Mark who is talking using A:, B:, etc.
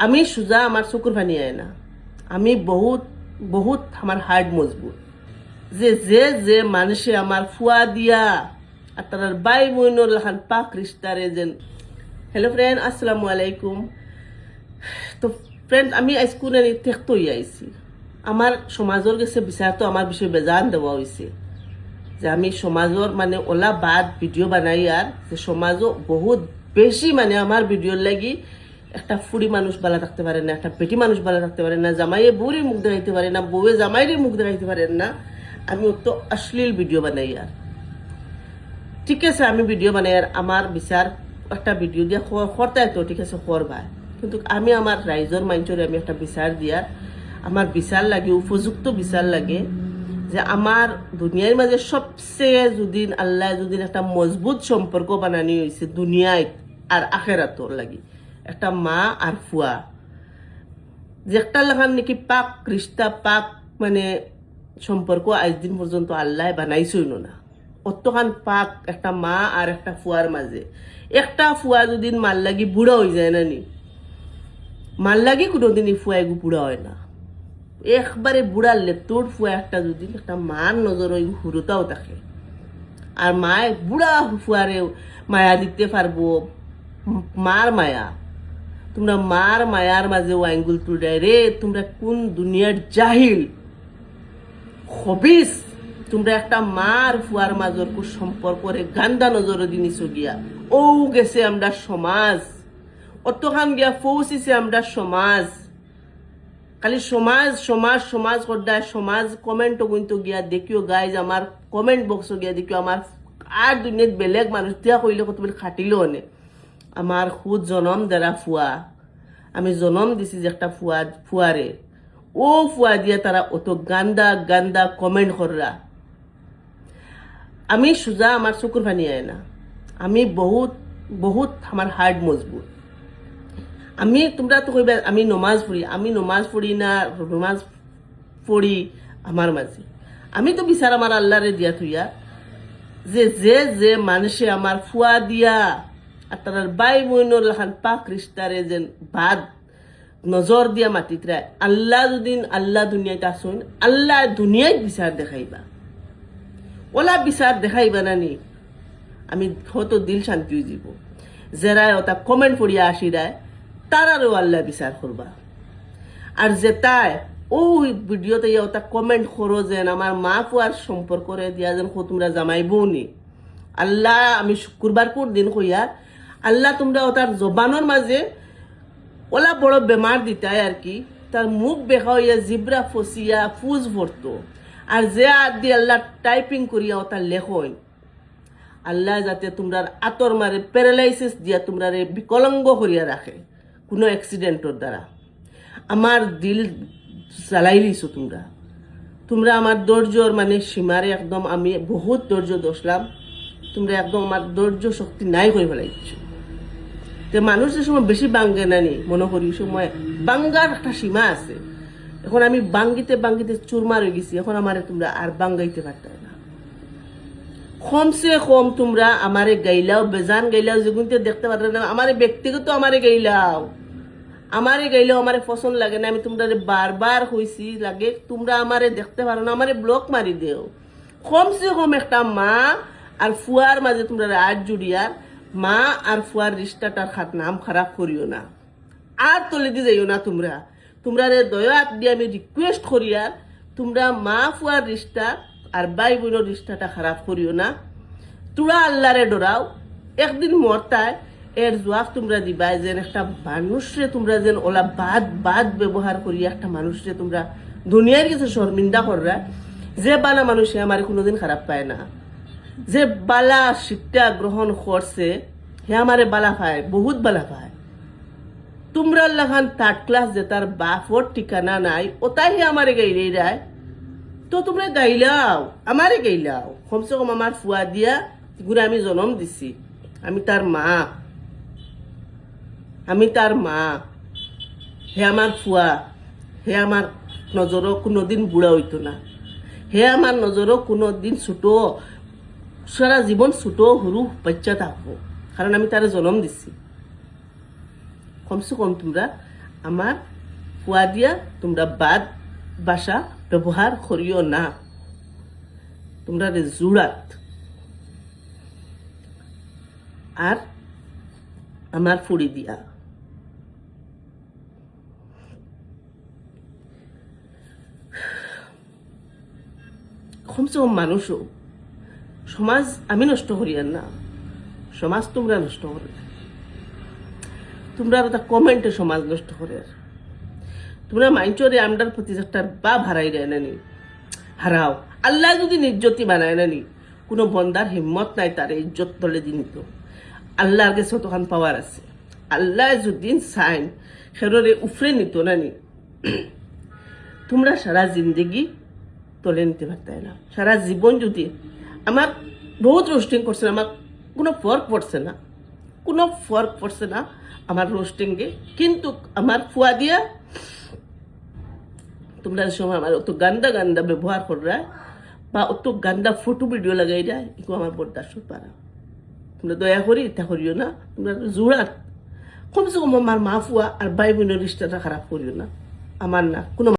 A: আমি সোজা আমার চকুর পানি আয় না। আমি বহুত বহুত আমার হার্ট মজবুত। যে যে যে মানুষে আমার ফুয়া দিয়া আর তার বাই বইনর লাখান পাক রিস্তারে যেন। হ্যালো ফ্রেন্ড, আসসালামু আলাইকুম। তো ফ্রেন্ড, আমি স্কুলে তেখত হয়ে আইছি। আমার সমাজের কাছে বিচার তো আমার বিষয়ে বেজান দেওয়া হয়েছে যে আমি সমাজের মানে ওলা বাদ ভিডিও বানাই আর যে সমাজও বহুত বেশি মানে আমার ভিডিওর লাগি একটা ফুড়ি মানুষ বালা থাকতে পারে না, একটা পেটি মানুষ বালা থাকতে পারে না, জামাইয়ে বউরে মুখ দেখাইতে পারে না, বউয়ে জামাইরে মুখ দেখাইতে পারেন না। আমি তো অশ্লীল ভিডিও বানাই আর ঠিক আছে, আমি ভিডিও বানাই আর আমার বিচার একটা ভিডিও দিয়া করতাই তো ঠিক আছে করবা, কিন্তু আমি আমার রাইজর মাইন্ডরে আমি একটা বিচার দিয়ার আমার বিচার লাগে, উপযুক্ত বিচার লাগে যে আমার দুনিয়ার মাঝে সবচেয়ে যদি আল্লাহ যদি একটা মজবুত সম্পর্ক বানানি হয়েছে দুনিয়ায় আর আখেরাতর লাগি, একটা মা আর ফুয়া, যে একটা লাগান নাকি পাক রিস্তা পাক মানে সম্পর্ক আজ দিন পর্যন্ত আল্লাহ বানাইছই না। অতখান পাক একটা মা আর একটা ফুয়ার মাঝে। একটা ফুয়া যদি মাল লাগি বুড়া হয়ে যায় না নি, মাল লাগি কোনোদিনই ফুয়া এগু বুড়া হয় না। একবারে বুড়ালে তোর ফুয়া একটা যদি একটা মার নজর ওই হুরুতাও থাকে, আর মায় বুড়া ফুয়ারে মায়া দিতে পারবো, মার মায়া। তোমরা মার মায়ার মাঝে ওয়াইঙ্গুল তুড়াই রে, তোমরা কোন দুনিয়ার জাহিল হবিস। তোমরা একটা মার ফুয়ার মাজর কু সম্পর্করে গান্দা নজর দিনিস গিয়া ও গেছে আমরা সমাজ, অতখান গিয়া পৌঁছিছে আমরা সমাজ। খালি সমাজ সমাজ সমাজ করদায় সমাজ কমেন্ট কিন্তু গিয়া দেখিও গাইজ, আমার কমেন্ট বক্স গিয়া দেখিও আমার আর দুনিয়াত বেলেগ মানুষ দিয়া কইলে তুমি খাটিলেও অনে আমার খুদ জনম দেরা ফুয়া, আমি জনম দিছি যে একটা ফুয়ারে, ও ফুয়া দিয়া তারা অত গান্দা গান্দা কমেন্ট কররা। আমি সোজা আমার চকুর পানি আয় না। আমি বহুত বহুত আমার হার্ট মজবুত। আমি তোমরা তো কইবা আমি নমাজ পড়ি, আমি নমাজ পড়ি না, নমাজ পড়ি আমার মাঝে। আমি তো বিচার আমার আল্লাহরে দিয়া থইয়া যে যে যে মানুষে আমার ফুয়া দিয়া আর তার বাই বইনর লাখান পাক রিস্তারে যেন বাদ নজর দিয়া মাটিত রায়। আল্লাহ যদি আল্লাহ দুনিয়াতে আসুন, আল্লাহ দুনিয়ায় বিচার দেখাইবা, ওলা বিচার দেখাইবা নানি আমি হয়তো দিল শান্তি হয়ে যাব। যারা ওটা কমেন্ট পড়িয়া আসি রায় তারারও আল্লাহ বিচার করবা। আর যেটাই ও ভিডিওতে ওটা কমেন্ট করো যেন আমার মা ফুয়ার সম্পর্করে দিয়া যেন তোমরা জামাইবো নি, আল্লাহ আমি শুক্রবার কোন দিন কইয়া আল্লাহ তোমরা ওটার জবানোর মাঝে ওলা বড় বেমার দিতাই আর কি, তার মুখ বেখা হইয়া জিব্রা ফসিয়া ফুজ ভরতো, আর যে আদ দিয়ে আল্লাহ টাইপিং করিয়া ওটা লেখই আল্লাহ যাতে তোমরা আতর মারে প্যারালাইসিস দিয়া তোমরা বিকলঙ্গ করিয়া রাখে কোনো অ্যাক্সিডেন্টর দ্বারা। আমার দিল জ্বালাই দিছো তোমরা, তোমরা আমার ধৈর্যর মানে সীমারে একদম আমি বহুত ধৈর্য দোষলাম, তোমরা একদম আমার ধৈর্য শক্তি নাই করে ফেলাইছো। তো মানুষ যে সময় বেশি বাঙ্গে নানি মনে করি সময় বাঙ্গার একটা সীমা আছে। এখন আমি বাঙ্গিতে বাঙ্গিতে চুরমার হয়ে গেছি, এখন আমারে তোমরা আর বাঙ্গাইতে পারতে না। কমসে কম তোমরা আমারে গাইলাও, বেজান গাইলাও, যেগুনতে দেখতে পারতে না আমারে ব্যক্তিগত আমারে গাইলাও, আমারে গাইলেও আমারে পছন্দ লাগে না। আমি তোমরা বারবার হইছি লাগে তোমরা আমারে দেখতে পারো না, আমারে ব্লক মারি দেও। কমসে কম একটা মা আর ফুয়ার মাঝে তোমরা আজ জুড়িয়ার মা আর ফুয়ার রিস্তাটার নাম খারাপ করিও না, আর তলে দিয়ে যাইও না। তোমরা তোমরা দয়া দিয়ে আমি রিকোয়েস্ট করিয়ার তোমরা মা ফুয়ার রিস্তা আর বাই বোনের রিস্তাটা খারাপ করিও না। তোরা আল্লাহরে ডরাও, একদিন মরতায় এর জবাব তোমরা দিবাই যেন একটা মানুষরে তোমরা যেন ওলা বাদ বাদ ব্যবহার করিয়া একটা মানুষরে তোমরা দুনিয়ার কিছু শর্মিন্দা কররা। যে বালা মানুষে আমার কোনোদিন খারাপ পায় না, যে বালা শিক্ষা গ্রহণ করছে হে আমারে বালা পায়, বহুত বালা পায়। তোমরা লাগান থার্ড ক্লাস যে তার বাপর ঠিকানা নাই ওটাই হে আমারে গাইলেই রায়, তো তোমরা গাইলাও আমারে গাইলাও। কমসে কম আমার ফুয়া দিয়া গুড়ে আমি জন্ম দিছি, আমি তার মা, আমি তার মা, হে আমার ফুয়া, হে আমার নজরও কোনোদিন বুড়া হইতো না, হে আমার নজরও কোনোদিন ছোট সারা জীবন ছোট সরু বাচ্চা থাকবো, কারণ আমি তারে জন্ম দিছি। কমসে কম তোমরা আমার ফুয়া দিয়া তোমরা বাদ ভাষা ব্যবহার করিও না, তোমরা জুড়াত। আর আমার ফুড়ি দিয়া কমসে কম মানুষও সমাজ আমি নষ্ট করিয়ার না, সমাজ তোমরা নষ্ট করে, তোমরা একটা কমেন্টে সমাজ নষ্ট করে। তোমরা মাইনচরে আমরার প্রতি একটা বা হারাই দেয় নানি, হারাও। আল্লাহ যদি নির্যতি বানায় নানি, কোনো বন্দার হিম্মত নাই তার ইজ্জত তলে দিনিত। আল্লাহর কাছে তখন পাওয়ার আছে। আল্লাহ যদি চাইন সেররে উফরে নিত নানি, তোমরা সারা জিন্দগি তলে নিতে পারতাই না। সারা জীবন যদি আমার বহুত রোস্টিং করছে, আমার কোনো ফর্ক পড়ছে না, কোনো ফর্ক পড়ছে না আমার রোস্টিংয়ে। কিন্তু আমার ফুয়া দিয়া তোমরা সময় আমার অত গান্দা গান্দা ব্যবহার করা বা অত গান্দা ফটো ভিডিও লাগাই দেয়, এগুলো আমার বরদাস্ত পারা। তোমরা দয়া করি এটা করিও না, তোমরা জোড়াত। কমসে কম আমার মা ফুয়া আর ভাই বোনের রিস্তাটা খারাপ করিও না, আমার না কোনো